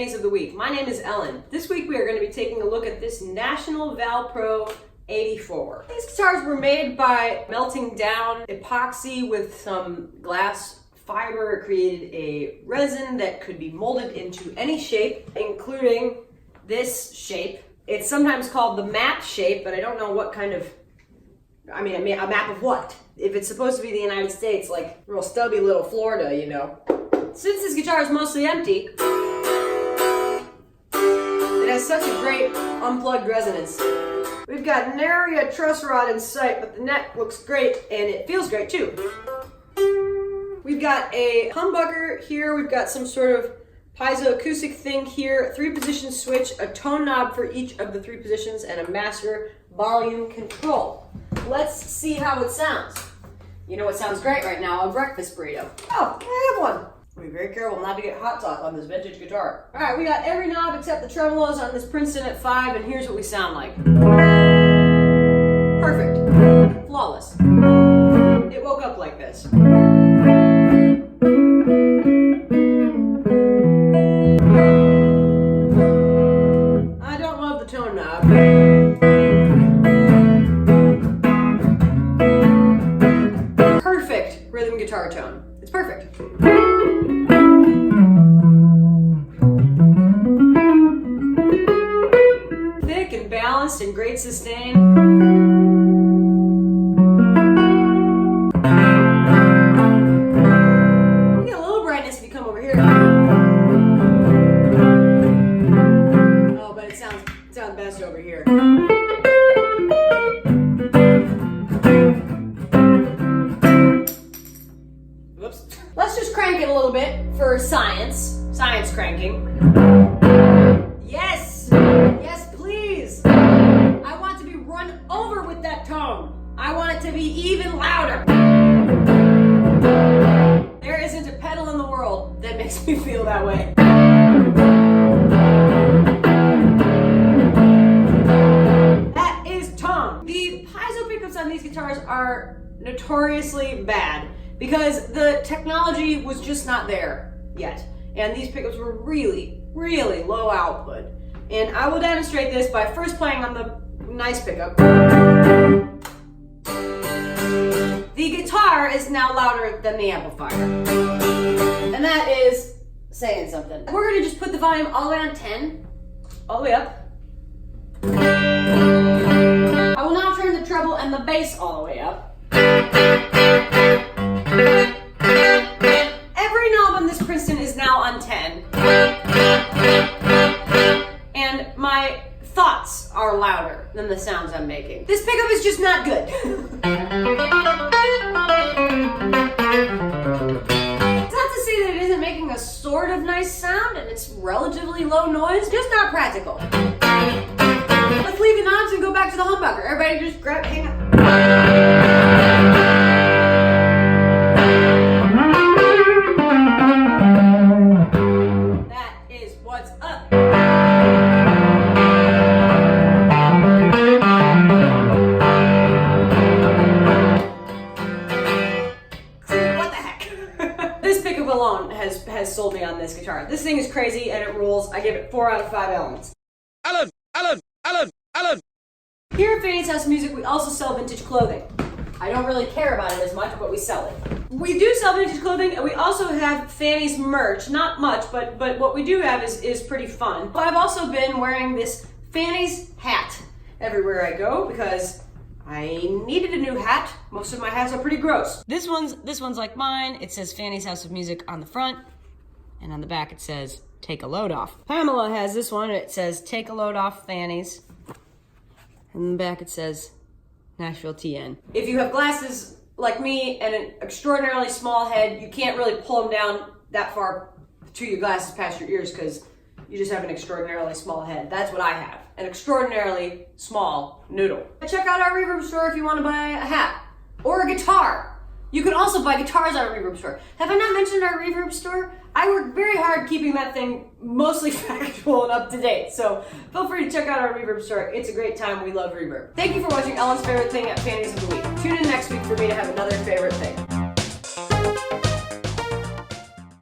Fannies of the Week. My name is Ellen. This week we are going to be taking a look at this National Val Pro 84. These guitars were made by melting down epoxy with some glass fiber. It created a resin that could be molded into any shape, including this shape. It's sometimes called the map shape, but I don't know what kind of, a map of what? If it's supposed to be the United States, like real stubby little Florida, you know. Since this guitar is mostly empty, it has such a great unplugged resonance. We've got nary a truss rod in sight, but the neck looks great and it feels great too. We've got a humbucker here, we've got some sort of piezoacoustic thing here, 3-position switch, a tone knob for each of the 3 positions, and a master volume control. Let's see how it sounds. You know what sounds great right now? A breakfast burrito. Oh, I have one. Be very careful not to get hot sauce on this vintage guitar. All right, we got every knob except the tremolos on this Princeton at 5, and here's what we sound like. Perfect. Flawless. It woke up like this. I don't love the tone knob. Perfect rhythm guitar tone. It's perfect. Thick and balanced and great sustain. You get a little brightness if you come over here. Oh, but it sounds best over here. Whoops. Let's just crank it a little bit for science cranking. Yes! Yes, please! I want to be run over with that tone. I want it to be even louder. There isn't a pedal in the world that makes me feel that way. That is tone. The piezo pickups on these guitars are notoriously bad because the technology was just not there yet. And these pickups were really, really low output. And I will demonstrate this by first playing on the nice pickup. The guitar is now louder than the amplifier. And that is saying something. We're gonna just put the volume all the way on 10, all the way up. I will now turn the treble and the bass all the way up. Every knob on this Princeton is now on 10. And my thoughts are louder than the sounds I'm making. This pickup is just not good. It's not to say that it isn't making a sort of nice sound and it's relatively low noise, just not practical. Let's leave the knobs and go back to the humbucker. Everybody just hang on. That is what's up. What the heck? This pickup alone has sold me on this guitar. This thing is crazy and it rules. I give it 4 out of 5 elements. Ellen! Here at Fanny's House of Music, we also sell vintage clothing. I don't really care about it as much, but we sell it. We do sell vintage clothing, and we also have Fanny's merch. Not much, but what we do have is pretty fun. I've also been wearing this Fanny's hat everywhere I go because I needed a new hat. Most of my hats are pretty gross. This one's like mine. It says Fanny's House of Music on the front, and on the back it says take a load off. Pamela has this one. It says take a load off Fanny's. And in the back it says Nashville TN. If you have glasses like me and an extraordinarily small head, you can't really pull them down that far to your glasses past your ears because you just have an extraordinarily small head. That's what I have, an extraordinarily small noodle. Check out our reverb store if you want to buy a hat or a guitar. You can also buy guitars at our reverb store. Have I not mentioned our reverb store? I work very hard keeping that thing mostly factual and up to date, so feel free to check out our reverb store. It's a great time. We love reverb. Thank you for watching Ellen's Favorite Thing at Fannies of the Week. Tune in next week for me to have another favorite thing.